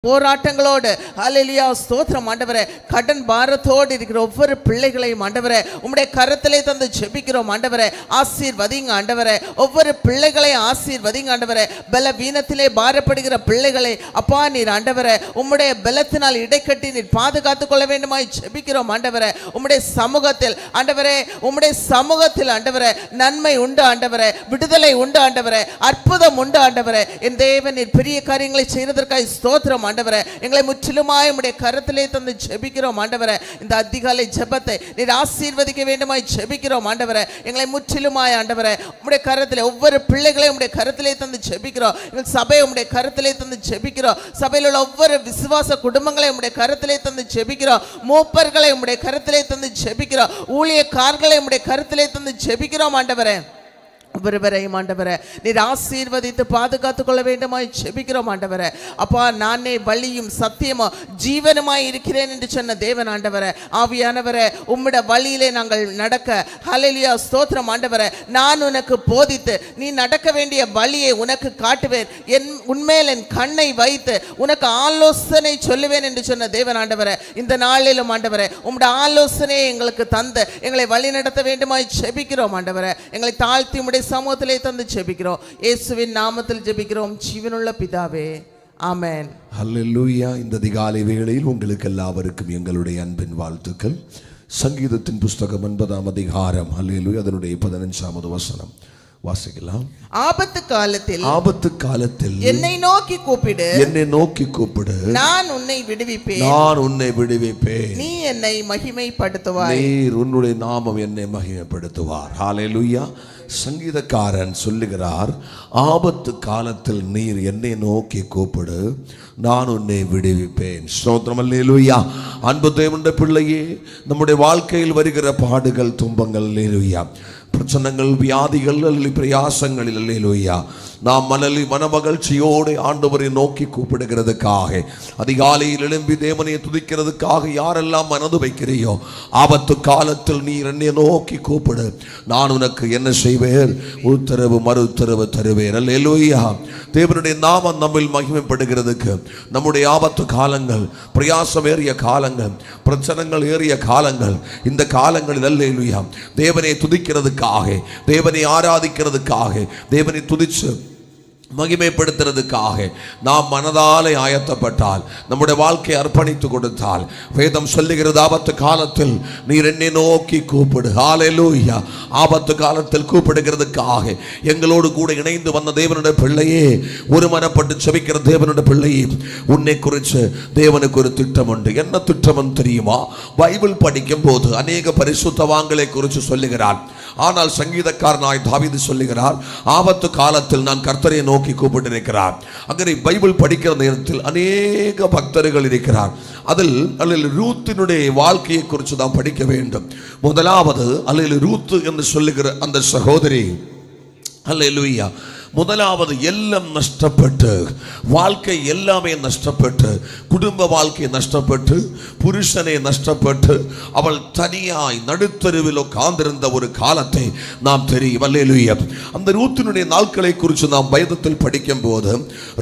போராட்டங்களோடு ஹல்லேலூயா ஸ்தோத்திரம் ஆண்டவரே, கடன் பாரத்தோடு இருக்கிற ஒவ்வொரு பிள்ளைகளையும் ஆண்டவரே உம்முடைய கரத்திலே தந்து ஜெபிக்கிறோம் ஆண்டவரே. ஆசீர்வதிங்க ஆண்டவரே, ஒவ்வொரு பிள்ளைகளையும் ஆசீர்வதிங்க ஆண்டவரே. பலவீனத்திலே பாரப்படுகிற பிள்ளைகளை அப்பா நீர் ஆண்டவரே உம்முடைய பலத்தினால் இடைக்கட்டி நீர் பாதுகாத்துக் கொள்ள வேண்டுமாய் ஜெபிக்கிறோம் ஆண்டவரே. உம்முடைய சமூகத்தில் ஆண்டவரே, உம்முடைய சமூகத்தில் ஆண்டவரே நன்மை உண்டு ஆண்டவரே, விடுதலை உண்டு ஆண்டவரே, அற்புதம் உண்டு ஆண்டவரே. என் தேவன் நீர் பெரிய காரியங்களை செய்வதற்காக ஸ்தோத்திரம் ஆண்டவரே. எங்களை முற்றிலுமாய் உம்முடைய கரத்திலே தந்து ஜெபிக்கிறோம் ஆண்டவரே. இந்த அதிகாலை ஜெபத்தை நீர் ஆசீர்வதிக்க வேண்டுமாய் ஜெபிக்கிறோம் ஆண்டவரே. எங்களை முற்றிலுமாய் ஆண்டவரே உம்முடைய கரத்திலே ஒவ்வொரு பிள்ளைகளையும் உம்முடைய கரத்திலே தந்து ஜெபிக்கிறோம். எங்கள் சபையை உம்முடைய கரத்திலே தந்து ஜெபிக்கிறோம். சபையில் உள்ள ஒவ்வொரு விசுவாச குடும்பங்களை உம்முடைய கரத்திலே தந்து ஜெபிக்கிறோம். மூப்பர்களை உம்முடைய கரத்திலே தந்து ஜெபிக்கிறோம். ஊழியக்காரர்களை உம்முடைய கரத்திலே தந்து ஜெபிக்கிறோம் ஆண்டவரே. ஒவ்வொருவரையும் ஆண்டவரே நீர் ஆசீர்வதித்து பாதுகாத்துக் கொள்ள வேண்டுமாய் ஜெபிக்கிறோம் ஆண்டவரே. அப்பா, நானே வழியும் சத்தியமும் ஜீவனுமாய் இருக்கிறேன் என்று சொன்ன தேவன் ஆண்டவரே. ஆவியானவரே, உம்முடைய வழியிலே நாங்கள் நடக்க ஹல்லேலூயா ஸ்தோத்திரம் ஆண்டவரே. நான் உனக்கு போதித்து நீ நடக்க வேண்டிய வழியை உனக்கு காட்டுவேன், உன்மேல் என் கண்ணை வைத்து உனக்கு ஆலோசனை சொல்லுவேன் என்று சொன்ன தேவன் ஆண்டவரே. இந்த நாளிலும் ஆண்டவரே உம்முடைய ஆலோசனையை எங்களுக்கு தந்து எங்களை வழி நடத்த வேண்டுமாய் ஜெபிக்கிறோம் ஆண்டவரே. எங்களை தாழ்த்தி உம்முடைய சமூகத்திலே தந்து ஜெபிக்கிறோம். இயேசுவின் நாமத்தில் ஜெபிக்கிறோம் ஜீவனுள்ள பிதாவே, ஆமென். ஹல்லேலூயா. இந்த அதிகாலை வேளையில் உங்களுக்கு எல்லாருக்கும் எங்களுடைய அன்பின் வாழ்த்துக்கள். சங்கீதத்தின் புஸ்தகம் 9ஆம் அதிகாரம் ஹல்லேலூயா அதனுடைய 15ஆவது வசனம் வாசிக்கலாம். ஆபத்து காலத்தில் என்னை நோக்கி கூப்பிடு, நான் உன்னை விடுவிப்பேன், நீ என்னை மகிமைப்படுத்துவாய், நீர் உன்னுடைய நாமம் என்னை மகிமைப்படுத்துவார். ஹல்லேலூயா. சங்கீதக்காரன் சொல்லுகிறார், ஆபத்து காலத்தில் நீர் என்னை நோக்கி கூப்பிடு, நான் உன்னை விடுவிப்பேன். ஸ்தோத்திரம். அல்லேலூயா. அன்பு தேவனுடைய பிள்ளையே, நம்முடைய வாழ்க்கையில் வருகிற பாடுகள், துன்பங்கள், அல்லேலூயா, பிரச்சனைகள், வியாதிகள், பிரயாசங்களில் அல்லேலூயா, நாம் மனமகிழ்ச்சியோடு ஆண்டவரை நோக்கி கூப்பிடுகிறதுக்காக, அதிகாலையில் எழும்பி தேவனை துதிக்கிறதுக்காக யாரெல்லாம் மனது வைக்கிறையோ, ஆபத்து காலத்தில் நீர் என்னை நோக்கி கூப்பிடு, நான் உனக்கு என்ன செய்வேன், உத்தரவு மறு உத்தரவு தருவேன். அல்லேலூயா. தேவனுடைய நாமம் நம்மில் மகிமைப்படுகிறதுக்கு நம்முடைய ஆபத்து காலங்கள், பிரயாசம் ஏறிய காலங்கள், பிரச்சனைகள் ஏறிய காலங்கள், இந்த காலங்களில் அல்லேலூயா தேவனை துதிக்கிறதுக்காக, தேவனை ஆராதிக்கிறதுக்காக, தேவனை துதிச்சு மகிமைப்படுத்துறதுக்காக நாம் மனதாலே ஆயத்தப்பட்டால், நம்முடைய வாழ்க்கையை அர்ப்பணித்து கொடுத்தால், வேதம் சொல்லுகிறது, ஆபத்து காலத்தில் நீர் என்னை நோக்கி கூப்பிடு. ஹல்லேலூயா. ஆபத்து காலத்தில் கூப்பிடுகிறதுக்காக எங்களோடு கூட இணைந்து வந்த தேவனுடைய பிள்ளையே, ஒரு மனப்பட்டு செபிக்கிற தேவனுடைய பிள்ளையே, உன்னை குறித்து தேவனுக்கு ஒரு திட்டம் உண்டு. என்ன திட்டம் தெரியுமா? பைபிள் படிக்கும் போது அநேக பரிசுத்தவான்களை குறித்து சொல்லுகிறார். ஆனால் சங்கீதக்காரனாய் தாவீது சொல்லுகிறார், ஆபத்து காலத்தில் நான் கர்த்தரை நோக்கி கூப்பிட்டு இருக்கிறார். அங்கே பைபிள் படிக்கிற நேரத்தில் அநேக பக்தர்கள் இருக்கிறார். அதில் ரூத்தினுடைய வாழ்க்கையை குறித்து நாம் படிக்க வேண்டும். முதலாவது ரூத்து என்று சொல்லுகிற அந்த சகோதரி, அல்லேலூயா, முதலாவது எல்லாம் நஷ்டப்பட்டு, வாழ்க்கை எல்லாமே நஷ்டப்பட்டு, குடும்ப வாழ்க்கை நஷ்டப்பட்டு, புருஷனை நஷ்டப்பட்டு, அவள் தனியாய் நடுத்தருவில் உட்கார்ந்திருந்த ஒரு காலத்தை நாம் தெரியும். அல்லேலூயா. அந்த ரூத்தினுடைய நாட்களை குறித்து நாம் வேதத்தில் படிக்கும் போது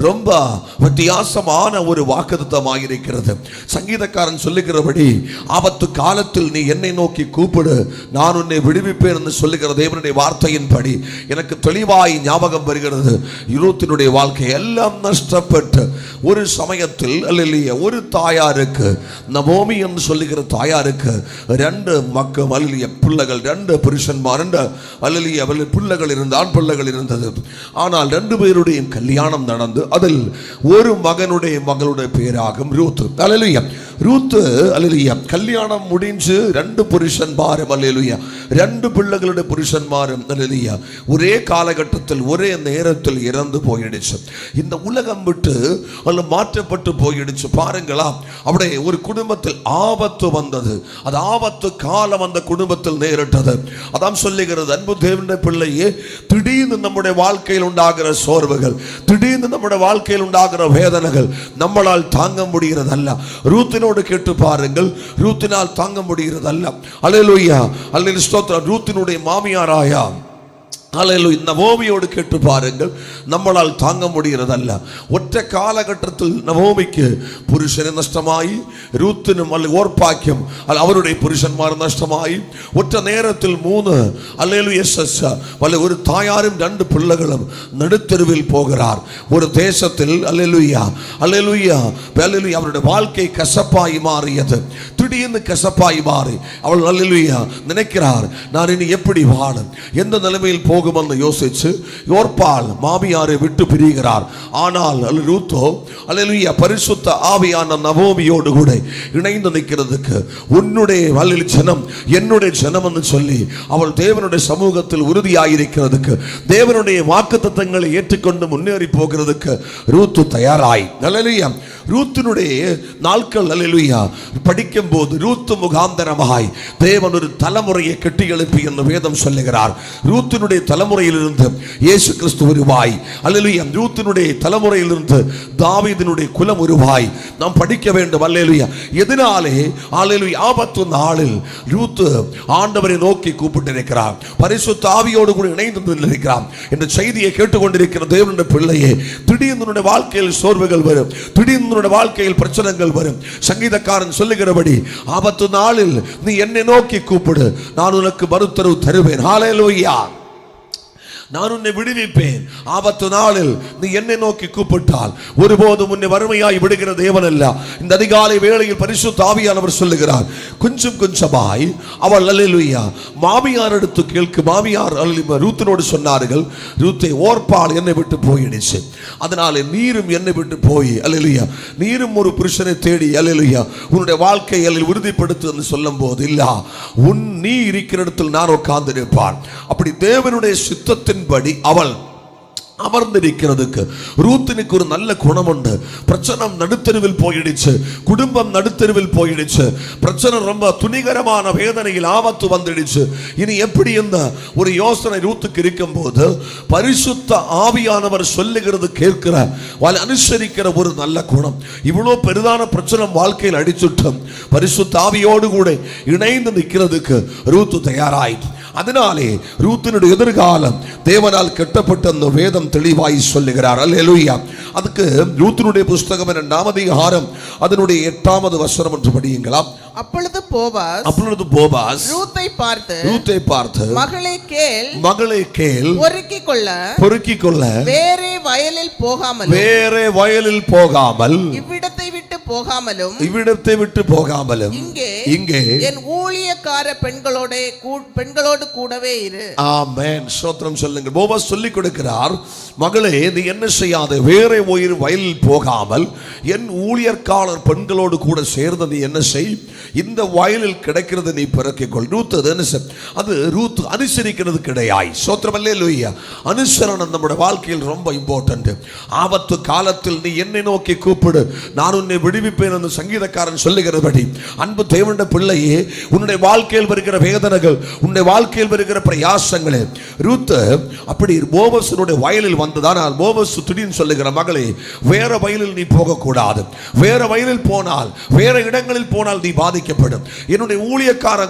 ரொம்ப வித்தியாசமான ஒரு வாக்குத்தத்தமாக இருக்கிறது. சங்கீதக்காரன் சொல்லுகிறபடி, ஆபத்து காலத்தில் நீ என்னை நோக்கி கூப்பிடு, நான் உன்னை விடுவிப்பேன் என்று சொல்லுகிற தேவனுடைய வார்த்தையின்படி எனக்கு தெளிவாய் ஞாபகம் வருகிறது. யூத்தினுடைய வாழ்க்கை எல்லாம் நஷ்டப்பட்டு ஒரு சமயத்தில் அல்லேலூயா ஒரு தாயாருக்கு, நவோமி என்று சொல்லுகிற தாயாருக்கு 2 மக்கள், அல்லேலூயா, பிள்ளைகள், 2 புருஷன்மார், 2 அல்லேலூயா பிள்ளைகள் இருந்த ஆண் பிள்ளைகள் இருந்தது. ஆனால் 2 பேருடைய கல்யாணம் நடந்து அதில் ஒரு மகளுடைய பேராகும் ரூத். அல்லேலூயா. ரூத்து அல்லேலூயா கல்யாணம் முடிஞ்சு 2 புருஷன்மாரும், அல்லேலூயா 2 பிள்ளைகளுடைய புருஷன்மாரும், அல்லேலூயா ஒரே காலகட்டத்தில் ஒரே நேரத்தில் இறந்து போயிடுச்சு. இந்த உலகம் விட்டு அல்ல மாற்றப்பட்டு போயிடுச்சு. பாருங்களா, அப்படியே ஒரு குடும்பத்தில் ஆபத்து வந்தது. அது ஆபத்து காலம் அந்த குடும்பத்தில் நேரிட்டது. அதான் சொல்லுகிறது, அன்பு தேவனுடைய பிள்ளையே, திடீர்னு நம்முடைய வாழ்க்கையில் உண்டாகிற சோர்வுகள், திடீர்னு நம்முடைய வாழ்க்கையில் உண்டாகிற வேதனைகள் நம்மளால் தாங்க முடிகிறது அல்ல. ரூத்தினோடு கேட்டு பாருங்கள், ரூத்தினால் தாங்க முடிகிறது அல்ல. அல்லேலூயா. அல்லேலூயா. ஸ்தோத்திரம். ரூத்தினுடைய மாமியாராயா அல்லேலூயா. நவோமியோடு கேட்டு பாருங்கள், நம்மளால் தாங்க முடிகிறதல்ல. ஒற்றை காலகட்டத்தில் நவோமிக்கு புருஷனை நஷ்டமாயி, ரூத்தினும் அல்ல ஓர்பாக்கியம் அவருடைய புருஷன்மார் நஷ்டமாயி, ஒற்றை நேரத்தில் 3 அல்லேலூயா ஒரு தாயாரும் 2 பிள்ளைகளும் நடுத்தெருவில் போகிறார். ஒரு தேசத்தில் அல்லேலூயா அல்லேலூயா அல்லேலூயா அவருடைய வாழ்க்கை கசப்பாய் மாறியது. திடீர்னு கசப்பாய் மாறி அவள் அல்லேலூயா நினைக்கிறார், நான் இனி எப்படி வாழ, எந்த நிலைமையில் போகும் என்று யோசிச்சு யோர்பால் மாமியாரை விட்டு பிரிகிறார். ஆனால் ரூத்தோ அல்லேலூயா பரிசுத்த ஆவியான நவோமியோடு கூட இணைந்து நிற்கிறதுக்கு, உன்னுடைய ஜனம் என்னுடைய ஜனம் என்று சொல்லி அவள் தேவனுடைய சமூகத்தில் உறுதியாயிருக்கிறதுக்கு, தேவனுடைய வாக்குத்தத்தங்களை ஏற்றுக்கொண்டு முன்னேறி போகிறதுக்கு ரூத்து தயாராய். அல்லேலூயா. ரூத்தினுடைய நாட்கள் அல்லேலூயா படிக்கும் போது ரூத்து முகாந்தரமாய் தேவன் ஒரு தலைமுறையை கட்டி எழுப்பி என்று வேதம் சொல்லுகிறார். ரூத்தினுடைய தலைமுறையிலிருந்து இயேசு கிறிஸ்து உருவாய். அல்லேலூயா. ரூத்தினுடைய தலைமுறையிலிருந்து தாவீதினுடைய குலம் உருவாய் நாம் படிக்க வேண்டும். அல்லேலூயா. எதனாலே? அல்லேலூயா. ஆபத்து நாளில் ரூத்து ஆண்டவரை நோக்கி கூப்பிட்டு இருக்கிறார், பரிசுத்த ஆவியோடு கூட இணைந்து இருக்கிறார் என்ற செய்தியை கேட்டுக்கொண்டிருக்கிற தேவனுடைய பிள்ளையே, திடீர்னு வாழ்க்கையில் சோர்வுகள் வரும், திடீர்னு வாழ்க்கையில் பிரச்சனைகள் வரும். சங்கீதக்காரன் சொல்லுகிறபடி, ஆபத்து நாளில் நீ என்னை நோக்கி கூப்பிடு, நான் உனக்கு மறுத்தரவு தருவேன். ஹல்லேலூயா. நான் உன்னை விடுவிப்பேன். ஆபத்து நாளில் நீ என்னை நோக்கி கூப்பிட்டால் ஒருபோதும் உன்னை வறுமையாய் விடுகிற தேவன் அல்ல. இந்த அதிகாலை வேளையில் பரிசுத்த ஆவியானவர் சொல்லுகிறார், கொஞ்சம் கொஞ்சமாய் அவள் அல்லேலூயா மாமியார் எடுத்து கேட்க. மாமியார் ரூத்தினோடு சொன்னார்கள், ரூத்தை ஓர்பால் என்னை விட்டு போயிடுச்சு, அதனாலே நீரும் என்னை விட்டு போய் அல்லேலூயா நீரும் ஒரு புருஷனை தேடி அல்லேலூயா உன்னுடைய வாழ்க்கையை உறுதிப்படுத்து என்று சொல்லும் போது, இல்ல நீ இருக்கிற இடத்தில் நான் உட்கார்ந்து இருப்பான். அப்படி தேவனுடைய சித்தத்தின் படி அவள் அமர்ந்திருக்கிறதுக்கு ரூத்தினுக்கு ஒரு நல்ல குணம் உண்டு. பிரச்சனை நடுத்தெருவில் போயிடுச்சு, குடும்பம் நடுத்தெருவில் போயிடுச்சு, பிரச்சனை ரொம்ப துணிகரமான வேதனையில் ஆபத்து வந்துடுச்சு. இனி எப்படி இந்த ஒரு யோசனை ரூத்துக்கு இருக்கும் போது பரிசுத்த ஆவியானவர் சொல்லுகிறது கேட்கிற அனுசரிக்கிற ஒரு நல்ல குணம். இவ்வளோ பெரிதான பிரச்சனை வாழ்க்கையில் அடிச்சுட்டும் பரிசுத்த ஆவியோடு கூட இணைந்து நிற்கிறதுக்கு ரூத்து தயாராயிற்று. அதனாலே ரூத்தினுடைய எதிர்காலம் தேவனால் கட்டப்பட்ட அந்த வேதம் தெளிவாய் சொல்லுகிறார். அல்லேலூயா. அதுக்கு ரூத்தினுடைய புஸ்தகம் 2ஆம் அதிகாரம் அதனுடைய 8வது வசனம் என்று படியுங்களா. அப்பொழுது போவாஸ் ரூத்தை பார்த்து மகளே கேள், பொறுக்கிக் கொள்ள வேறே வயலில் போகாமல் இவ்விடத்தை விட்டு போகாமலும் இங்கே என் ஊழியக்கார பெண்களோடு கூடவே இரு. ஆமென். ஸ்தோத்திரம் சொல்லுங்க. போவாஸ் சொல்லிக் கொடுக்கிறார், மகளே நீ என்ன செய்யாத, வேற ஒரு வயலில் போகாமல் என் ஊழியர்காரர் பெண்களோடு கூட சேர்ந்து நீ என்ன செய், இந்த வயலில் கிடைக்கிறது நீ பிறக்கிக்கொள். அது ரூத் அனுசரிக்கிறது கிடையாய். ஸ்தோத்திரம் அல்லேலூயா. அனுசரணம் நம்முடைய வாழ்க்கையில் ரொம்ப இம்பார்ட்டன்ட். ஆபத்து காலத்தில் நீ என்னை நோக்கி கூப்பிடு, நான் உன்னை விடுவிப்பேன் என்று சங்கீதக்காரன் சொல்லுகிறபடி, அன்பு தேவனுடைய பிள்ளையே, உன்னுடைய வாழ்க்கையில் வருகிற வேதனைகள், உன்னுடைய வாழ்க்கையில் வருகிற பிரயாசங்களே, ரூத் அப்படி போவஸினுடைய வயலில் வந்ததான். போவஸ் திடீர்னு சொல்லுகிற, மகளே வேற வயலில் நீ போகக்கூடாது, வேற வயலில் போனால், வேற இடங்களில் போனால் நீ பாதிக்கப்படும். என்னுடைய ஊழியக்கார்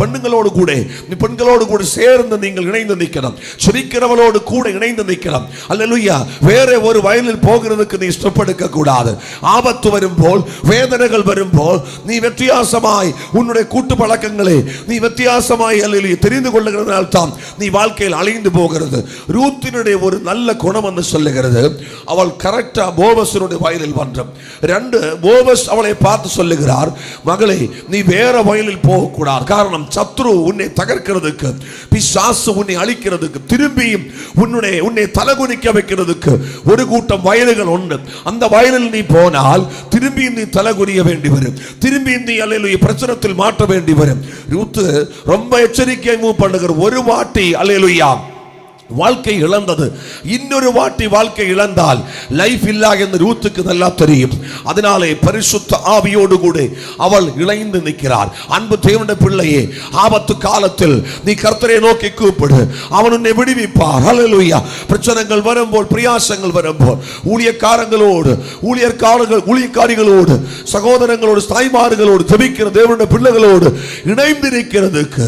பெண்களோடு கூட, பெண்களோடு கூட சேர்ந்து நீங்கள் இணைந்து நிற்கணும், சிரிக்கிறவளோடு கூட இணைந்து நிற்கணும். அல்லேலூயா. வேற ஒரு வயலில் போகிறதுக்கு நீ ஸ்டெப் எடுக்க கூடாது. ஆபத்து வரும்போது, வேதனைகள் வரும்போது நீ வித்தியாசமாய் உன்னுடைய கூட்டு பழக்கங்களை நீ வித்தியாசமாய் தெரிந்து கொள்ளுகிறதால் தான் நீ வாழ்க்கையில் அழிந்து போகிறது. ரூத்தினுடைய ஒரு நல்ல குணம் என்று சொல்லுகிறது, அவள் கரெக்டா போவஸினுடைய வயலில் வந்தோம். 2, போவஸ் அவளை பார்த்து சொல்லுகிறார், மகளே நீ வேற வயலில் போகக்கூடாது. காரணம், சத்ரு உன்னை தகர்க்கிறதுக்கு, பிசாசு உன்னை அழிக்கிறதுக்கு, திரும்பியும் உன்னை தலகுனிக்க வைக்கிறதுக்கு ஒரு கூட்டம் வயல்கள் உண்டு. அந்த வயலில் நீ போனால் திரும்பியும் நீ தலகுனிய வேண்டி வரும், திரும்பியும் நீ அல்லேலூயா பிரச்சனத்தில் மாற்ற வேண்டி வரும். ரூத் ரொம்ப எச்சரிக்கை மூவ் பண்ணுகிற. ஒரு வாட்டி அல்லேலூயா வாழ்க்கை இழந்தது, இன்னொரு வாட்டி வாழ்க்கை இழந்தால் லைஃப் இல்லா என்று ரூத்துக்கு நல்லா தெரியும். அதனாலே பரிசுத்த ஆவியோடு கூட அவள் இணைந்து நிற்கிறார். அன்பு தேவனுடைய பிள்ளையே, ஆபத்து காலத்தில் நீ கர்த்தரை நோக்கி கூப்பிடு, அவன் உன்னை விடுவிப்பார். ஹல்லேலூயா. பிரச்சனைகள் வரும்போது, பிரயாசங்கள் வரும்போது ஊழியக்காரிகளோடு, சகோதரங்களோடு, தாய்மார்களோடு, ஜெபிக்கிற தேவனுடைய பிள்ளைகளோடு இணைந்து நிற்கிறதுக்கு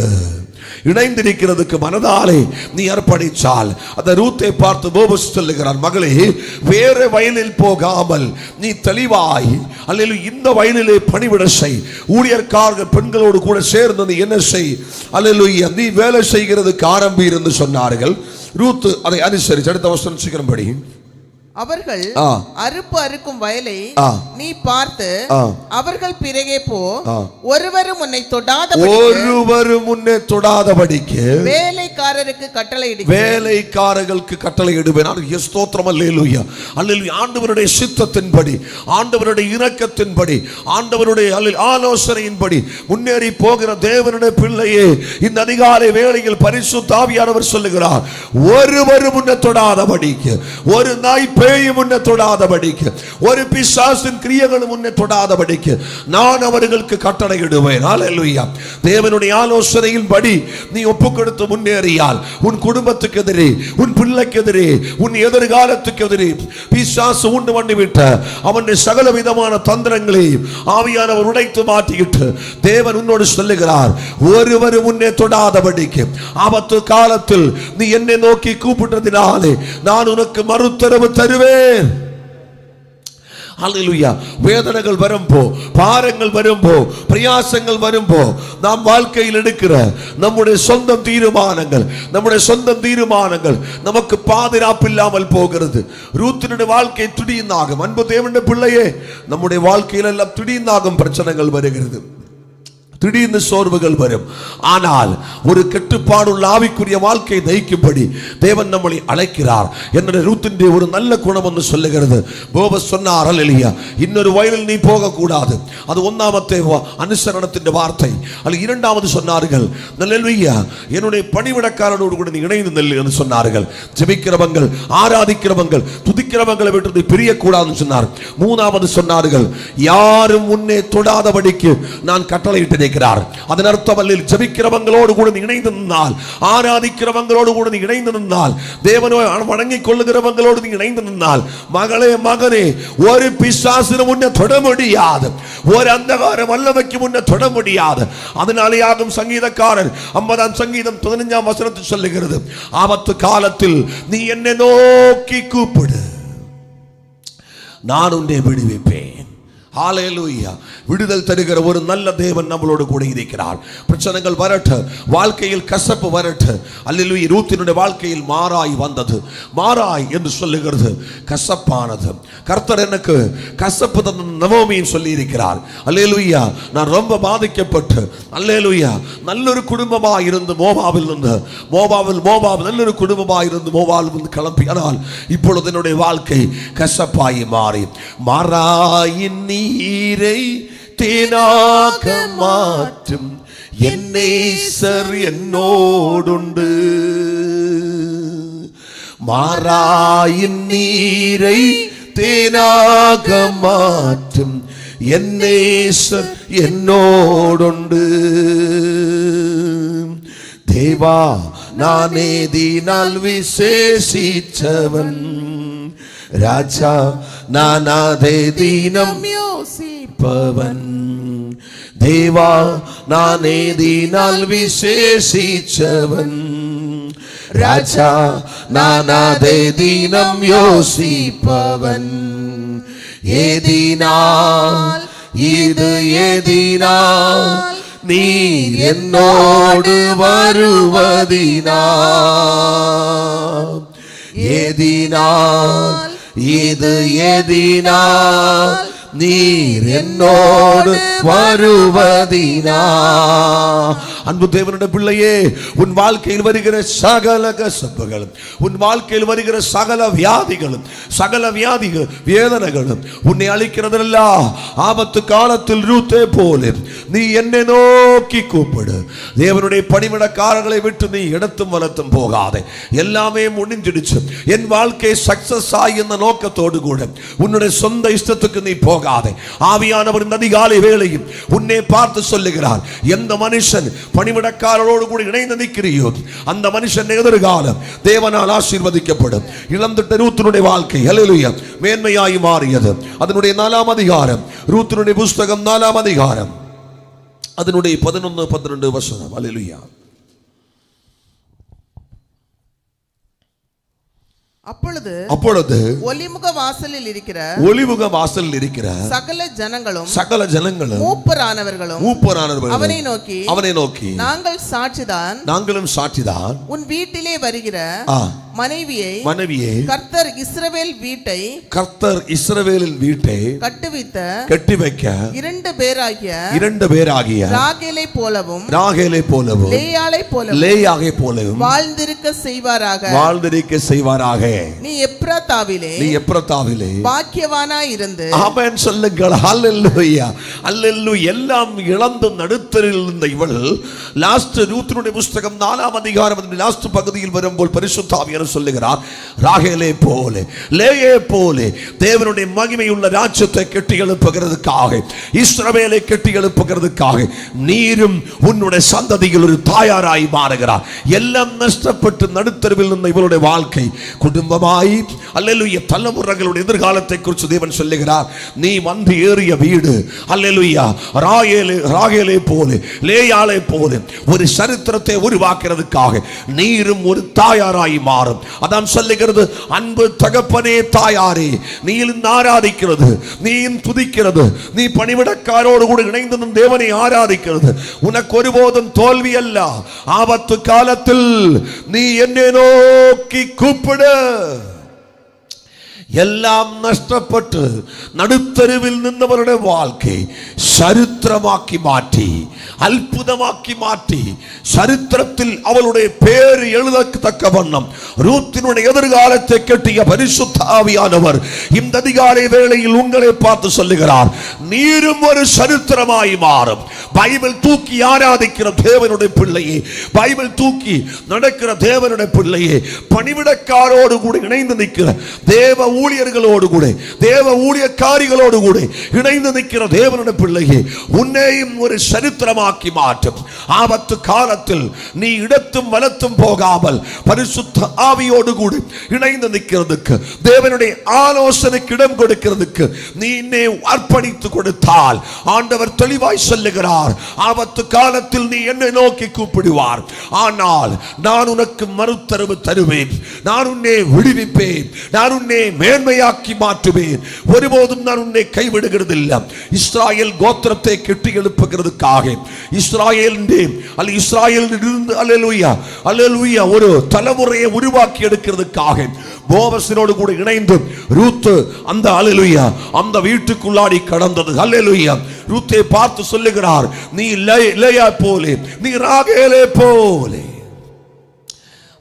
இணைந்திருக்கிறதுக்கு மனதாலே நீ அர்ப்பணிச்சால், அந்த ரூத்தை பார்த்து போபஸ் சொல்லுகிறார், மகளே, வேற வயலில் போகாமல் நீ தெளிவாய் அல்லேலூயா இந்த வயலிலே பணிவிட செய். ஊழியர்காரர்கள் பெண்களோடு கூட சேர்ந்து நீ என்ன செய், அல்லேலூயா நீ வேலை செய்கிறதுக்கு ஆரம்பி என்று சொன்னார்கள். ரூத் அதை அனுசரித்து அடுத்த வசனம் சீக்கிரம்படி, அவர்கள் அறுப்பு அறுக்கும் வயலை நீ பார்த்து அவர்கள் பிறகே போ, ஒருவரும் உன்னை தொடாதபடிக்கு வேலைக்காரருக்கு கட்டளையிடு, வேலைக்காரர்களுக்கு கட்டளையிடுவேன். ஸ்தோத்திரம், அல்லேலூயா அல்லேலூயா. ஆண்டவருடைய சித்தத்தின்படி, ஆண்டவருடைய இரக்கத்தின்படி, ஆண்டவருடைய ஆலோசனையின்படி முன்னேறி போகிற தேவனுடைய பிள்ளையே, இந்த அதிகாலை வேளையில் பரிசுத்த ஆவியானவர் சொல்லுகிறார், ஒருவரும் உன்னை தொடாதபடிக்கு, ஒரு நாய் பேயும் உன்னை தொடாதபடிக்கு, ஒரு பிசாசின் கிரியைகளும் உன்னை தொடாதபடிக்கு நான் அவர்களுக்கு கட்டளையிடுவேன். ஹல்லேலூயா. தேவனுடைய ஆலோசனையின்படி நீ ஒப்புக்கொடுத்து முன்னேறியால் உன் குடும்பத்துக்கு எதிரே, உன் பிள்ளைக்கு எதிரே, உன் எதிர்காலத்துக்கு எதிரே பிசாசு உண்டு பண்ணிவிட்ட அவனுடைய சகல விதமான தந்திரங்களை ஆவியானவர் உடைத்து மாற்றிவிட்டு தேவன் உன்னோடு சொல்லுகிறார், ஒருவரும் உன்னை தொடாதபடிக்கு ஆபத்து காலத்தில் நீ என்னை நோக்கி கூப்பிட்டதினாலே நான் உனக்கு மறுத்தரவு தருவேன். அல்லேலூயா. வேதனைகள் வரும்போ, பாரங்கள் வரும்போ, பிரயாசங்கள் வரும்போ, நாம் வாழ்க்கையில் எடுக்கிற நம்முடைய சொந்த தீர்மானங்கள் நமக்கு பாதுகாப்பு இல்லாமல் போகிறது. ரூத்தினுடைய வாழ்க்கை திடீர்னாகும். அன்பு தேவனுடைய பிள்ளையே, நம்முடைய வாழ்க்கையில் எல்லாம் திடீர்னாகும் பிரச்சனைகள் வருகிறது, திடீர்னு சோர்வுகள் வரும். ஆனால் ஒரு கட்டுப்பாடுள்ள ஆவிக்குரிய வாழ்க்கை நயிக்கும்படி தேவன் நம்மளை அழைக்கிறார். என்னுடைய ரூத்தினுடைய ஒரு நல்ல குணம் என்று சொல்லுகிறது. போபஸ் சொன்னார், அல்லேலூயா, இன்னொரு வயலில் நீ போகக்கூடாது. அது ஒன்றாமത്തെ அனுசரணத்தின் வார்த்தை. அது இரண்டாவது சொன்னார்கள், அல்லேலூயா, என்னுடைய பணிவிடக்காரனோடு கூட நீ இணைந்து நெல் என்று சொன்னார்கள். ஜெபிக்கிறவங்கள், ஆராதிக்கிறவங்கள், துதிக்கிறவங்களை விட்டு நீ பிரியக்கூடாதுன்னு சொன்னார். மூணாவது சொன்னார்கள், யாரும் உன்னை தொடாதபடிக்கு நான் கட்டளையிட்டு அதன் அர்த்தம், ஜெபிக்கிறவங்களோடு கூட இணைந்து நின்றால், ஆராதிக்கிறவங்களோடு கூட இணைந்து நின்றால், தேவனை வணங்கிக் கொள்ளுகிறவங்களோடு இணைந்து நின்றால், மகளே மகனே, ஒரு பிசாசிനും உன்னை தொட முடியாது, ஒரு அந்தகார வல்லமைக்கு உன்னை தொட முடியாது. அதனாலேயாகும் சங்கீதக்காரர் 50ஆம் சங்கீதம் 15ஆம் வசனத்தில் சொல்லுகிறது, ஆபத்து காலத்தில் நீ என்னை நோக்கி கூப்பிடு, நான் உன்னை விடுவிப்பேன். ஹல்லேலூயா. விடுதல் தருகிற ஒரு நல்ல தேவன் நம்மளோடு கூட இருக்கிறார். பிரச்சனைகள் வரட்டு, வாழ்க்கையில் கசப்பு வரட்டு. அல்லேலூயா. ரூத்தினுடைய வாழ்க்கையில் மாறாய் வந்தது. மாறாய் என்று சொல்லுகிறது கசப்பானது. கர்த்தர் எனக்கு கசப்பு தந்த நவோமின்னு சொல்லி இருக்கிறார். அல்லேலூயா. நான் ரொம்ப பாதிக்கப்பட்டு, அல்லேலூயா, நல்லொரு குடும்பமாக இருந்து மோவாவில் நல்லொரு குடும்பமாக இருந்து மோவாவில் வந்து கிளம்பி, ஆனால் இப்பொழுது என்னுடைய வாழ்க்கை கசப்பாகி மாறி, மாறாயின் நீரை தேனாக மாற்றும் என் நேசர் என்னோடுண்டு. மாறாயின் நீரை தேனாக மாற்றும் என் நேசர் என்னோடுண்டு. தேவா, நானே தீனால் விசேஷிச்சவன், ராஜா நானாதே தீனம் யோசிப்பவன். தேவா, நானே தீனால் விசேஷிச்சவன், ராஜா நானாதே தீனம் யோசிப்பவன். ஏதினால் இது ஏதினால் நீர் என்னோடு வருவதினால், ஏதினால் இது ஏதினால் நீர் என்னோடு வருவதினால். அன்பு தேவனுடைய பிள்ளையே, உன் வாழ்க்கையில் வருகிற சகல கசப்புகளும், உன் வாழ்க்கையில் வருகிற சகல வியாதிகளும், வேதனைகளும் உன்னை அழிக்கிறதல்ல. ஆபத்து காலத்தில் ரூத்தே போல நீ என்னை நோக்கி கூப்பிடு. தேவனுடைய பணிவிடக்காரர்களை விட்டு நீ இடத்தும் வலத்தும் போகாதே. எல்லாமே முடிஞ்சிடுச்சு, என் வாழ்க்கை சக்சஸ் ஆகி என்ற நோக்கத்தோடு கூட உன்னுடைய சொந்த இஷ்டத்துக்கு நீ போகாதே. ஆவியானவர் இந்த அதிகாலை வேளையில் உன்னை பார்த்து சொல்லுகிறார், எந்த மனுஷன் பணிவிடக்காரரோடு கூட இணைந்து நிற்கிறியோ அந்த மனுஷன் எதிர்காலம் தேவனால் ஆசீர்வதிக்கப்படும். இழந்துட்ட ரூத்தினுடைய வாழ்க்கை ஹல்லேலூயா மேன்மையாய் மாறியது. அதனுடைய 4ஆம் அதிகாரம், ரூத்தினுடைய புஸ்தகம் 4ஆம் அதிகாரம், அதனுடைய 11-12 வசனம். ஹல்லேலூயா. அப்பொழுது ஒலிமுக வாசலில் இருக்கிற சகல ஜனங்களும் மூப்பரானவர்களும் அவனை நோக்கி நாங்களும் சாட்சிதான் உன் வீட்டிலே வருகிற மனைவியை கர்த்தர் இஸ்ரவேலின் வீட்டை கட்டி வைக்க இரண்டு பேராகிய ராகேலை போலவும் லேயாளை போலவும் வாழ்ந்திருக்க செய்வாராக. நீ எப்ராத்தாவிலே பாக்கியவானாய் இருந்து ஆமென் சொல்லுங்கள். ஹல்லேலூயா ஹல்லேலூயா. எல்லாம் இழந்து நடுத்தரில் இருந்த இவள் லாஸ்ட் ரூத்தினுடைய புத்தகம் 4ஆம் அதிகாரம் லாஸ்ட் பகுதியில் வரும்போது பரிசுத்த ஆவியானவர் சொல்லுகிறார், ராகேலை போல லேயே போல தேவனுடைய மகிமையுள்ள ராஜ்யத்தை கட்டி எழுப்புகிறதுக்காக, இஸ்ரவேலை கட்டி எழுப்புகிறதுக்காக நீரும் உன்னுடைய சந்ததியில் ஒரு தாயாராய் மாறுகிறார். எல்லாம் நஷ்டப்பட்டு நடுத்தருவில் இருந்த இவளுடைய வாழ்க்கை குடும்பமாய் அல்லேலூயா தலைமுறைகளுடைய எதிர்காலத்தை குறித்து தேவன் சொல்லுகிறார். நீ வந்து ஏறிய வீடு அல்லேலூயா ராகேலை போல லேயாளை போல ஒரு சரித்திரத்தை உருவாக்குறதுக்காக நீரும் ஒரு தாயாராய் மாறும். அதான் சொல்லுகிறது, அன்பு தகப்பனே தாயாரே, நீ ஆராதிக்கிறது, நீ துதிக்கிறது, நீ பணிவிடக்காரோடு கூட இணைந்து தேவனை ஆராதிக்கிறது உனக்கு ஒருபோதும் தோல்வி அல்ல. ஆபத்து காலத்தில் நீ என்னை நோக்கி கூப்பிடு. எல்லாம் நஷ்டப்பட்டு நடுத்தருவில் நின்றவருடைய வாழ்க்கை சரித்திரமாக்கி மாற்றி அற்புதமாக்கி மாற்றி சரித்திரத்தில் அவளுடைய பேர் எழுதத்தக்க வண்ணம் ரூத்தினுடைய எதிர்காலத்தை கட்டிய பரிசுத்த ஆவியானவர் இந்த அதிகாலை வேளையில் உங்களை பார்த்து சொல்லுகிறார், நீரும் ஒரு சரித்திரமாய் மாறும். பைபிள் தூக்கி ஆராதிக்கிற தேவனுடைய பிள்ளையே, பைபிள் தூக்கி நடக்கிற தேவனுடைய பிள்ளையே, பணிவிடக்காரோடு கூட இணைந்து நிற்கிற தேவ ஊழியர்களோடு கூட தேவ ஊழியக்காரிகளோடு கூட இணைந்து நிற்கிற தேவனுடைய பிள்ளையே, உன்னையும் ஒரு சரித்திரமாக்கி மாற்றும். ஆபத்து காலத்தில் நீ இடத்தும் வலத்தும் போகாமல் பரிசுத்த ஆவியோடு கூட இணைந்து நிற்கிறதுக்கு, தேவனுடைய ஆலோசனைக்கு இடம் கொடுக்கிறதுக்கு நீ என்னை அர்ப்பணித்து கொடுத்தால் ஆண்டவர் தெளிவாய் சொல்லுகிறார், ஆபத்து காலத்தில் நீ என்னை நோக்கி கூப்பிடுவார், ஆனால் நான் உனக்கு மறுத்தரவு தருவேன், நான் உன்னை விடுவிப்பேன், நான் உன்னை மேன்மையாக்கி மாற்றுவேன், ஒருபோதும் நான் உன்னை கைவிடுகிறது இல்லை. இஸ்ராயேல் கோத்திரத்தை கட்டி எழுப்புகிறதுக்காக, இஸ்ராயேலிருந்து அல்லேலூயா அல்லேலூயா ஒரு தலைமுறையை உருவாக்கி எடுக்கிறதுக்காக போவஸினோடு கூட இணைந்து ரூத் அந்த அல்லேலூயா அந்த வீட்டுக்குள்ளாடி கடந்தது. அல்லேலூயா ரூத்தை பார்த்து சொல்லுகிறார், நீ லேயா போலே, நீ ராகேலே போலே.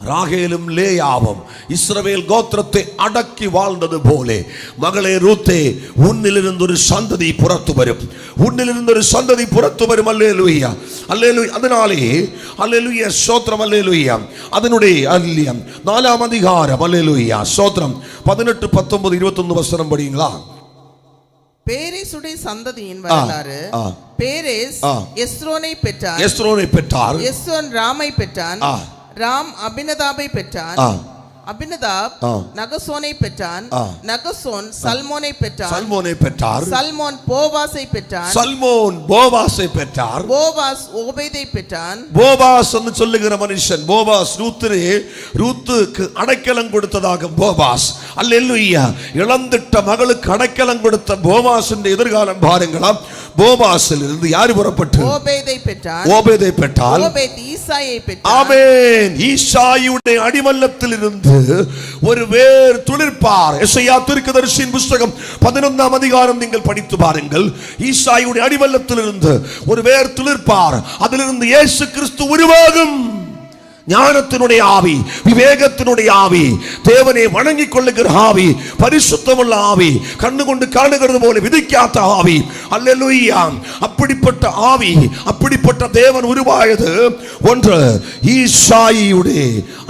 ராகேலும் லேயாவும் இஸ்ரவேல் கோத்திரத்தை அடக்கி வாழ்ந்தது போலே மகளே ரூத்தே, உன்னிலிருந்து ஒரு சந்ததி புறத்து வரும், உன்னிலிருந்து ஒரு சந்ததி புறத்து வரும். அல்லேலூயா அல்லேலூயா. அதனாலே அல்லேலூயா ஸ்தோத்திரம். அல்லேலூயா. அதனுடைய 4ஆம் அதிகாரம் அல்லேலூயா ஸ்தோத்திரம் 18, 19, 21 வசனம் படிங்களா. பேரேசுடைய சந்ததியின் வரலாறு. பேரேஸ் எஸ்ரோனை பெற்றார், எஸ்ரோன் ராமை பெற்றான், ராம் அபினதாபை பெற்றான், அபினதாப் நகசோனை பெற்றான், நகசோன் சல்மோனை பெற்றார், சல்மோன் போவாசை பெற்றார், போவாஸ் ஓபேதை பெற்றான். போவாஸ் என்று சொல்லுகிற மனுஷன் போவாஸ் ரூத்துக்கு அடைக்கலம் கொடுத்ததாக போவாஸ். அல்லேலூயா. இழந்திட்ட மகளுக்கு அடைக்கலம் கொடுத்த போவாஸின் எதிர்காலம் பாருங்களா. போவாஸில் இருந்து யார் புறப்பட்டு ஓபேதை பெற்றார், ஓபேத் ஈசாயை பெற்றார். ஆமென். ஈசாயுடைய அடிமல்லத்தில் இருந்து ஒரு வேர் துளிர்ப்பார். எசையா தீர்க்கதரிசியின் புத்தகம் 11ஆம் அதிகாரம் நீங்கள் படித்து பாருங்கள். ஈசாயுடைய அடிமல்லத்திலிருந்து ஒரு வேர் துளிர்ப்பார், அதிலிருந்து இயேசு கிறிஸ்து உருவாகும். ஞானத்தினுடைய ஆவி, விவேகத்தினுடைய ஆவி, தேவனை வணங்கிக் கொள்ளுகிற ஆவி, பரிசுத்தமுள்ள ஆவி, கண்ணு கொண்டு காணுகிறது போல விதிக்காத ஆவி. அல்லேலூயா. அப்படிப்பட்ட ஆவி, அப்படிப்பட்ட தேவன் உருவாயது ஒன்று ஈசாயியுடைய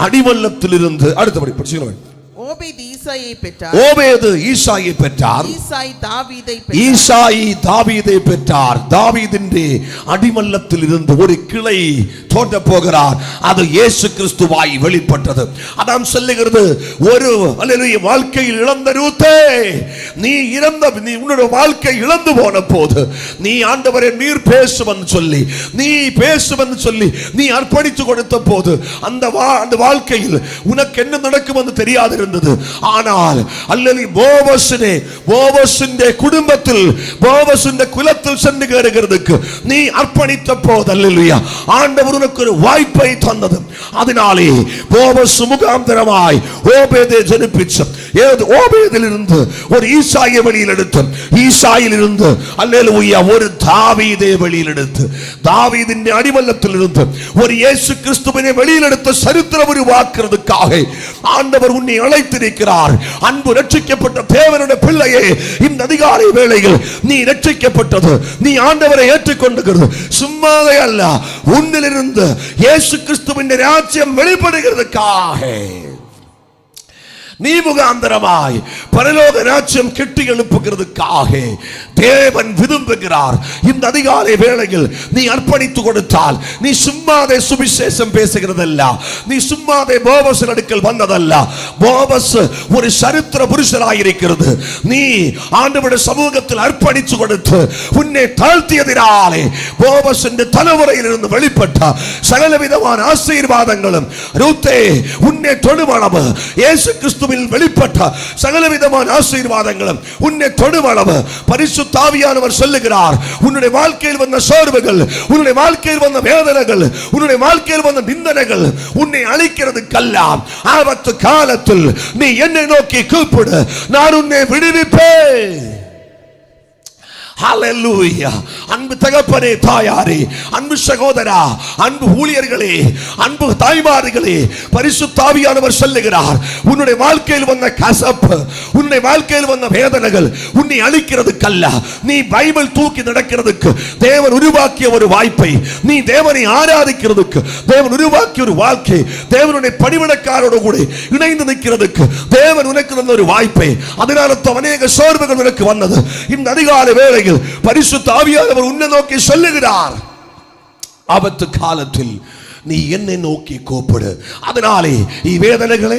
அடிமல்லத்திலிருந்து. அடுத்தபடி படிச்சுக்கிறேன். ஓபேத் ஈசாயை பெற்றார். ஓபேது ஈசாயை பெற்றார். ஈசாய் தாவீதை பெற்றார். ஈசாய் தாவீதை பெற்றார். தாவீதின் அடிமல்லத்தில் இருந்து ஒரு கிளை தோன்ற போகிறார். அது இயேசு கிறிஸ்துவாய் வெளிப்பட்டது. அதான் சொல்லுகிறது, ஒரு அல்லேலூயா வாழ்க்கையில் இழந்த ரூத்தே, நீ உன்னுடைய வாழ்க்கை இழந்து போன போது நீ ஆண்டவரே நீர் பேசுவன்னு சொல்லி நீ அர்ப்பணித்து கொடுத்த போது அந்த வாழ்க்கையில் உனக்கு என்ன நடக்கும் என்று தெரியாது இருந்தது. ஆனால் அல்லேலூயா போவஸின் குடும்பத்தில் போவஸின் குலத்தில் சென்று கேறுகிறதுக்கு நீ அர்ப்பணித்த போது அல்லேலூயா ஆண்டவர் உனக்கு ஒரு வாய்ப்பை தந்தது. அதனாலே போவஸ் முகாந்தரமாய் ஓபேதை ஜனிப்பிச்சு ஓபேதிலிருந்து ஒரு ஈசாயை வெளியில் எடுத்து ஈசாயிலிருந்து அல்லேலூயா ஒரு தாவீதை வெளியில் எடுத்து தாவீதின் அடிமல்லத்தில் இருந்து ஒரு இயேசு கிறிஸ்துவினை வெளியில் எடுத்த சரித்திரம் உருவாக்குறதுக்காக ஆண்டவர் உன்னை அழைத்திருக்கிறார். அன்பு ரட்சிக்கப்பட்ட தேவனுடைய பிள்ளையே, இந்த அதிகாலை வேளையில் நீ ரட்சிக்கப்பட்டது, நீ ஆண்டவரை ஏற்றுக்கொண்டுகிறது சும்மாவே அல்ல, உன்னிலிருந்து இயேசு கிறிஸ்துவின் ராஜ்யம் வெளிப்படுகிறதுக்காக நீ முகாந்தரமாய் பரலோக ராஜ்யம் கெட்டி எழுப்புகிறதுக்காக தேவன் விரும்புகிறார். இந்த அதிகாலை வேளையில் நீ அர்ப்பணித்து கொடுத்தால், நீ சும்மாதே சுவிசேஷம் பேசுகிறதல்ல, நீ சும்மாதே போவஸ் அடுக்கல் வந்ததல்ல. போவஸ் ஒரு சரித்திர புருஷராயிருக்கிறது. நீ ஆண்டவருடைய சமூகத்தில் அர்ப்பணித்து கொடுத்து உன்னை தாழ்த்தியதினாலே போவஸ் என்ற தலைமுறையில் இருந்து வெளிப்பட்ட சகல விதமான ஆசீர்வாதங்களும் ரூத்தே உன்னை தொடுமளவு இயேசு கிறிஸ்து வெளிப்பட்ட சகல விதமான ஆசீர்வாதங்களும் உன்னை தொடுமளவு பரிசுத்த ஆவியானவர் சொல்லுகிறார். உன்னுடைய வாழ்க்கையில் வந்த சோர்வுகள், உன்னுடைய வாழ்க்கையில் வந்த வேதனைகள், உன்னுடைய வாழ்க்கையில் வந்த நிந்தனைகள் உன்னை அழிக்கிறதுக்கெல்லாம் ஆபத்து காலத்தில் நீ என்னை நோக்கி கூப்பிடு, நான் உன்னை விடுவிப்பேன். ஹல்லேலூயா. அன்பு தகப்பனே, தாயாரே, அன்பு சகோதரா, அன்பு ஊழியர்களே, அன்பு தாய்மார்களே, பரிசுத்த ஆவியானவர் சொல்லுகிறார், உன்னுடைய வாழ்க்கையில் வந்த கசப்பு, உன்னுடைய வாழ்க்கையில் வந்த வேதனைகள் உன்னை அழிக்கிறதுக்கல்ல, நீ பைபிள் தூக்கி நடக்கிறதுக்கு தேவன் உருவாக்கிய ஒரு வாய்ப்பை, நீ தேவனை ஆராதிக்கிறதுக்கு தேவன் உருவாக்கிய ஒரு வாழ்க்கை, தேவனுடைய பணிவிடக்காரோடு கூட இணைந்து நிற்கிறதுக்கு தேவன் உனக்கு தந்த ஒரு வாய்ப்பை, அதனால அநேக சோர்வுகள் உனக்கு வந்தது. இந்த அதிகாலை வேளையில் பரிசுத்த ஆவியானவர் உன்னை நோக்கி சொல்லுகிறார், ஆபத்து காலத்தில் நீ என்னை நோக்கி கூப்பிடு. அதனாலே வேதனைகளே,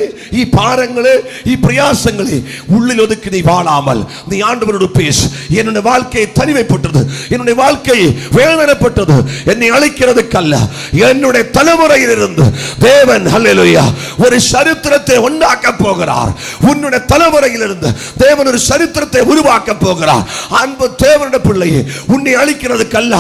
பாரங்களே, பிரயாசங்களே உள்ளில் ஒதுக்கி நீ வாழாமல் நீ ஆண்டவரோடு பேசு. என்னுடைய வாழ்க்கை தனிமைப்பட்டது, என்னுடைய வாழ்க்கை வேதனைப்பட்டது, என்னை அழைக்கிறதுக்கல்ல, என்னுடைய தலைமுறையில் இருந்து தேவன் ஹல்லேலூயா ஒரு சரித்திரத்தை உண்டாக்க போகிறார். உன்னுடைய தலைமுறையில் இருந்து தேவன் ஒரு சரித்திரத்தை உருவாக்க போகிறார். அன்பு தேவனுடைய பிள்ளையே, உன்னை அழிக்கிறதுக்கல்ல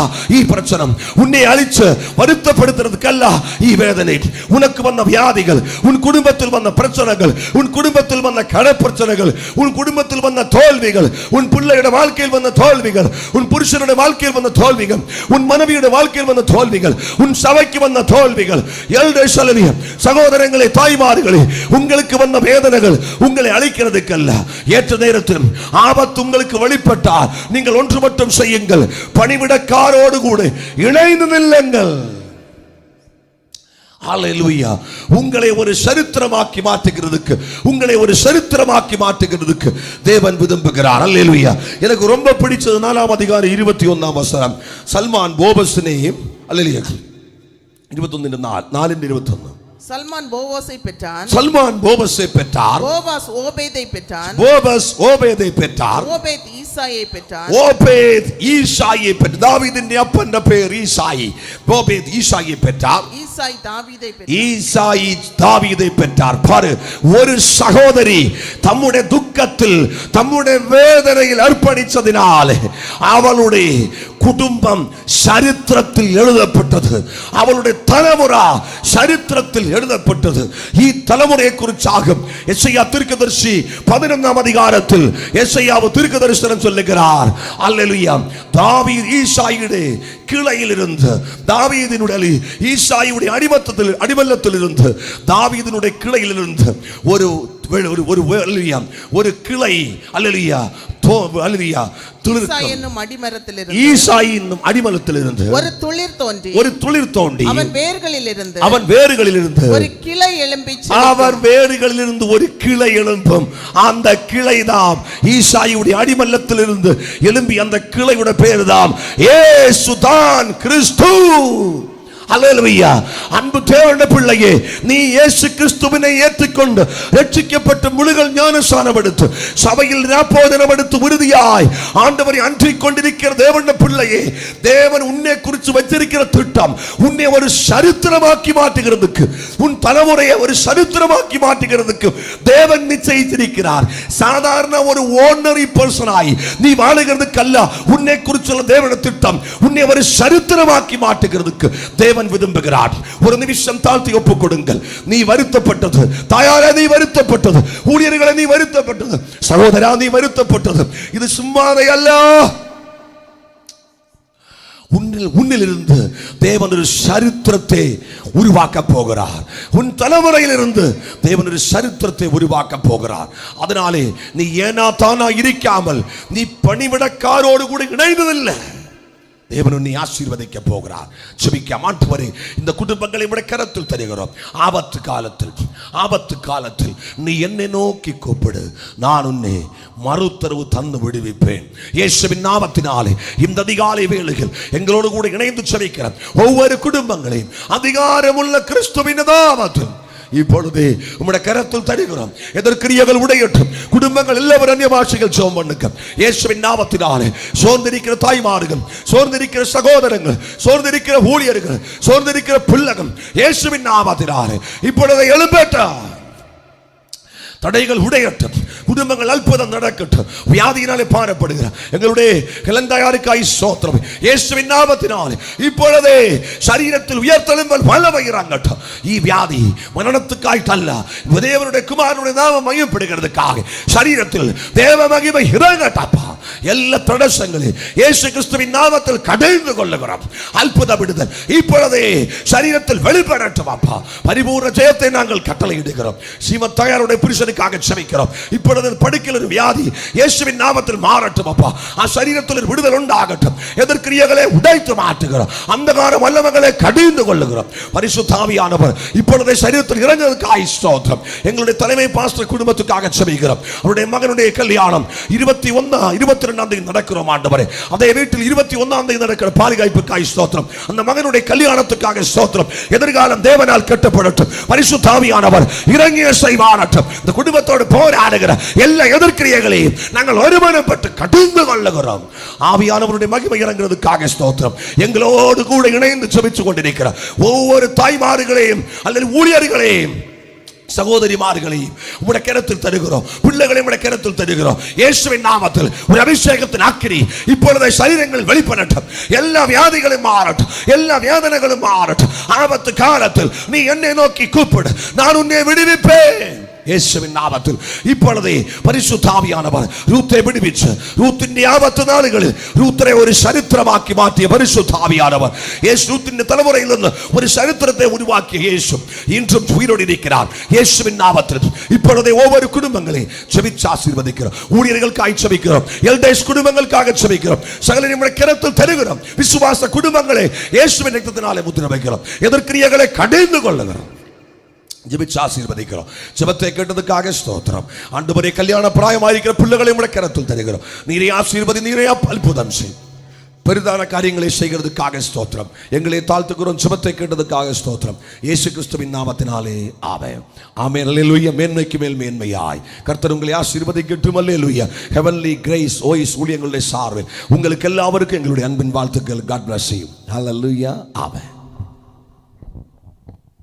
பிரச்சனை, உன்னை அழிச்சு வருத்தப்படுத்துறதுக்கல்ல வேதனை, உனக்கு வந்த வியாதிகள், உன் குடும்பத்தில் வந்த பிரச்சனைகள், உன் குடும்பத்தில் வந்த கட பிரச்சனைகள், உன் குடும்பத்தில் வந்த தோல்விகள், உன் பிள்ளையோட வாழ்க்கையில் வந்த தோல்விகள், உன் புருஷனுடைய வாழ்க்கையில் வந்த தோல்விகள், உன் மனைவியோட வாழ்க்கையில் வந்த தோல்விகள், உன் சபைக்கு வந்த தோல்விகள், சகோதரங்களே, தாய்மார்களே, உங்களுக்கு வந்த வேதனைகள் உங்களை அழிக்கிறதுக்கல்ல. ஏற்ற நேரத்தில் ஆபத்து உங்களுக்கு வெளிப்பட்டால் நீங்கள் ஒன்று மட்டும் செய்யுங்கள், பணிவிடக்காரோடு கூட இணைந்து நில்லுங்கள். ஹல்லேலூயா. உங்களை ஒரு சரித்திரமாக்கி மாற்றுகிறதுக்கு, உங்களை ஒரு சரித்திரமாக்கி மாற்றுகிறதுக்கு தேவன் விரும்புகிறார். ஹல்லேலூயா. எனக்கு ரொம்ப பிடிச்சது 4ஆம் அதிகாரம் 21ஆம் வசனம். சல்மான் போவஸினை ஹல்லேலூயா 21:4-21 சல்மான் போவஸை பெற்றான். சல்மான் போவஸை பெற்றார். போவாஸ் ஓபேதை பெற்றான். போவஸ் ஓபேதை பெற்றார். ஓபேத் ஈசாயை பெற்றான். ஓபேத் ஈசாயை பெற்றார். தாவீதின் அப்பன் பெயர் ஈசாய். ஓபேத் ஈசாயை பெற்றார். ஈசாய் தாவீதை பெற்றார். ஈசாய் தாவீதை பெற்றார். பாரு, ஒரு சகோதரி தம்முடைய துக்கத்தில், தம்முடைய வேதனையில் அர்ப்பணித்ததினால் அவளுடைய குடும்பம் சரித்திரத்தில் எழுதப்பட்டது. அவளுடைய தலைமுறை சரித்திரத்தில் எழுதப்பட்டது. தலைமுறையை குறிச்சாக எசையா தீர்க்கதரிசி 11ஆம் அதிகாரத்தில் எசையா தீர்க்கதரிசனம் சொல்லுகிறார். அல்லேலூயா. தாவீது ஈசாயுடைய கிளையில் இருந்து, தாவீதினுடைய ஈசாயுடைய அடிமல்லத்தில் இருந்து, தாவீதினுடைய கிளையில் இருந்து ஒரு கிளை அல்லேலூயா என்னும் அடிமரத்திலிருந்து ஈசாய் என்னும் அடிமரத்திலிருந்து ஒரு துளிர் தோன்றி அவன் வேர்களிலிருந்து ஒரு கிளை எழும்பி அவர் வேர்களிலிருந்து ஒரு கிளை எழும்பும். அந்த கிளைதான் ஈசாயுடைய அடிமரத்திலிருந்து எழும்பி அந்த கிளையுடைய பேர் தான் இயேசுதான் கிறிஸ்து. அல்லேலூயா. அன்பு தேவனுடைய பிள்ளையே, நீ இயேசு கிறிஸ்துவினை ஏற்றுக்கொண்டு ரட்சிக்கப்பட்டு முழுகல் ஞானஸ்நானம் எடுத்து சபையில் போதனம் எடுத்து உறுதியாய் ஆண்டவரை அன்றிக் கொண்டிருக்கிற தேவனுடைய பிள்ளையே, தேவன் உன்னை குறித்து வச்சிருக்கிற திட்டம் உன்னை ஒரு சரித்திரமாக்கி மாற்றுகிறதுக்கு, உன் தலைமுறையை ஒரு சரித்திரமாக்கி மாற்றுகிறதுக்கு தேவன் நிச்சயித்திருக்கிறார். சாதாரண ஒரு ஓர்டினரி பர்சனாய் நீ வாழுகிறதுக்கு அல்ல, உன்னை குறித்துள்ள தேவனுடைய திட்டம் உன்னை ஒரு சரித்திரமாக்கி மாற்றுகிறதுக்கு தேவன் விரும்புகிறார். ஒரு நிமிஷம் தாழ்த்தி ஒப்புக் கொடுங்கள். நீ வருத்தப்பட்டது, தாயாரே நீ வருத்தப்பட்டது, ஊழியர்களே நீ வருத்தப்பட்டது, சகோதரா நீ வருத்தப்பட்டது, இது சும்மாதை அல்ல. உன்னிலிருந்து தேவன் ஒரு சரித்திரத்தை உருவாக்க போகிறார். உன் தலைமுறையிலிருந்து தேவன் ஒரு சரித்திரத்தை உருவாக்க போகிறார். அதனாலே நீ ஏனா தானா இருக்காமல் நீ பணிவிடக்காரோடு கூட இணைந்ததில்லை. தேவன் உன்னை ஆசீர்வதிக்க போகிறார். ஜெபிக்க ஆண்டவரே, இந்த குடும்பங்களை உம்முடைய கரத்தில் தருகிறோம். ஆபத்து காலத்தில் நீ என்னை நோக்கி கூப்பிடு, நான் உன்னை மறுத்தரவு தந்து விடுவிப்பேன். இயேசுவின் நாமத்தினாலே இந்த அதிகாலை வேளையில் எங்களோடு கூட இணைந்து ஜெபிக்கிற ஒவ்வொரு குடும்பங்களையும் அதிகாரமுள்ள கிறிஸ்துவின் நாமத்தில் இப்பொழுது உம்முடைய கரத்தில் தருகிறோம். எதற்கிரியர்கள் உடையட்டும். குடும்பங்கள் எல்லாரும் அந்நிய பாஷைகள் ஜெபம் பண்ணுங்க. இயேசுவின் நாமத்தினாலே சோர்ந்திருக்கிற தாய்மார்கள், சோர்ந்திருக்கிற சகோதரங்கள், சோர்ந்திருக்கிற ஊழியர்கள், சோர்ந்திருக்கிற பிள்ளைகள் இயேசுவின் நாமத்தினாலே இப்பொழுது எழும்பட்ட தடைகள் உடையட்டும். குடும்பங்கள் அற்புதம் நடக்கட்டும். வியாதியினாலே பாரப்படுகிற எங்களுடைய இளந்தாயாருக்காய் ஸ்தோத்திரம். இயேசுவின் நாமத்தினாலே இப்பொழுதே சரீரத்தில் உயர்த்தெழும்பல் வல்லமை இறங்கட்டும். வியாதி மரணத்துக்காய் அல்ல, தேவனுடைய குமாரனுடைய நாமம் மையப்படுகிறதுக்காக சரீரத்தில் தேவ மகிமை இறங்கட்டப்பா. எல்லா தடசங்களையும் இயேசு கிறிஸ்துவின் நாமத்தில் கடைந்து கொள்ளுகிறோம். அற்புத விடுதல் இப்பொழுதே சரீரத்தில் வெளிப்படட்டும் அப்பா. பரிபூர்ண ஜெயத்தை நாங்கள் கட்டளையிடுகிறோம். ஸ்ரீமத்தாயாருடைய புருஷனுக்காக ஜெபிக்கிறோம். இப்பொழுது படுக்கையில் ஒரு வியாதி இயேசுவின் நாமத்தில் மாறட்டும் அப்பா. சரீரத்தில் விடுதல் உண்டாகட்டும். எதிர்க்கிரியைகளை உடைத்து மாற்றுகிறோம். அந்தகார வல்லமைகளை கடிந்து கொள்ளுகிறோம். பரிசுத்த ஆவியானவர் இப்பொழுது சரீரத்தில் இறங்குவதற்காக ஸ்தோத்திரம். எங்களுடைய தலைமை பாஸ்டர் குடும்பத்துக்காக ஜெபிக்கிறோம். அவருடைய மகனுடைய கல்யாணம் 22ஆம் தேதி நடக்கிறோம் ஆண்டவரே. அதே வீட்டில் 21ஆம் தேதி நடக்கிற பாலிகாய்ப்புக்காக ஸ்தோத்திரம். அந்த மகனுடைய கல்யாணத்துக்காக ஸ்தோத்திரம். எதிர்காலம் தேவனால் கட்டப்படட்டும். பரிசுத்த ஆவியானவர் இறங்கிய செய்வானட்டும். இந்த குடும்பத்தோடு போராடுகிற எல்லா எதிர்க்கிரியைகளையும் நாங்கள் ஒருமனப்பட்டு கடிந்து கொள்ளுகிறோம். ஆவியானவருடைய மகிமை இறங்குறதுக்காக ஸ்தோத்திரம். எங்களோடு கூட இணைந்து ஜெபித்துக் கொண்டிருக்கிற ஒவ்வொரு தாய்மார்களையும் அல்லது ஊழியர்களையும் சகோதரிமார்களையும் உம்முடைய கரத்தில் தருகிறோம். பிள்ளைகளையும் உம்முடைய கரத்தில் தருகிறோம். இயேசுவின் நாமத்தில் ஒரு அபிஷேகத்தின் அக்கினி இப்பொழுது சரீரங்கள் வெளிப்படட்டும். எல்லா வியாதிகளும் மாறட்டும். எல்லா வேதனைகளும் மாறட்டும். ஆபத்து காலத்தில் நீ என்னை நோக்கி கூப்பிடு, நான் உன்னை விடுவிப்பேன். இயேசுவின் நாமத்தில் இப்பொழுதே பரிசுத்த ஆவியானவர் ரூத்தை விடுவிச்சு ரூத்தின் ஆபத்து நாளுகளில் ரூத்தரை ஒரு சரித்திரமாக்கி மாற்றிய பரிசுத்த ஆவியானவர் இயேசு ரூத்தின் தலைமுறையிலிருந்து ஒரு சரித்திரத்தை உருவாக்கிய இயேசு இன்றும் உயிரோடு இருக்கிறார். இயேசுவின் நாமத்தில் இப்பொழுதே ஒவ்வொரு குடும்பங்களையும் ஜெபிச்சு ஆசீர்வதிக்கிறோம். ஊழியர்களுக்காக ஜெபிக்கிறோம். எல்டர்ஸ் குடும்பங்களுக்காக ஜெபிக்கிறோம். சகல நம்முடைய கரத்தில் தருகிறோம். விசுவாச குடும்பங்களை இயேசுவின் இரத்தத்தினாலே முத்திரை வைக்கிறோம். எதிர்க்கிரியைகளை கடிந்து கொள்ளுகிறோம். ஜெபிச்சு ஆசீர்வதிக்கிறோம். ஜெபத்தை கேட்டதுக்காக ஸ்தோத்திரம். ஆண்டவரே, கல்யாண பிராயமாயிருக்கிற பிள்ளைகளை உம்முடைய கரத்தில் தருகிறோம். நீரே ஆசீர்வதி, நீரே அற்புதம் செய். பெரிதான காரியங்களை செய்கிறதுக்காக ஸ்தோத்திரம். எங்களை தாழ்த்துக்கிறோம். ஜெபத்தை கேட்டதுக்காக ஸ்தோத்திரம். இயேசு கிறிஸ்துவின் நாமத்தினாலே ஆமென். ஆமென். அல்லேலூயா. மேன்மைக்கு மேல் மேன்மையாய் கர்த்தர் உங்களை ஆசீர்வதிக்கட்டும். அல்லேலூயா. ஹெவன்லி கிரேஸ் ஓய்ஸ் ஊழியங்களுடைய சார்பில் உங்களுக்கு எல்லாருக்கும் எங்களுடைய அன்பின் வாழ்த்துக்கள். God bless you. Hallelujah. Amen.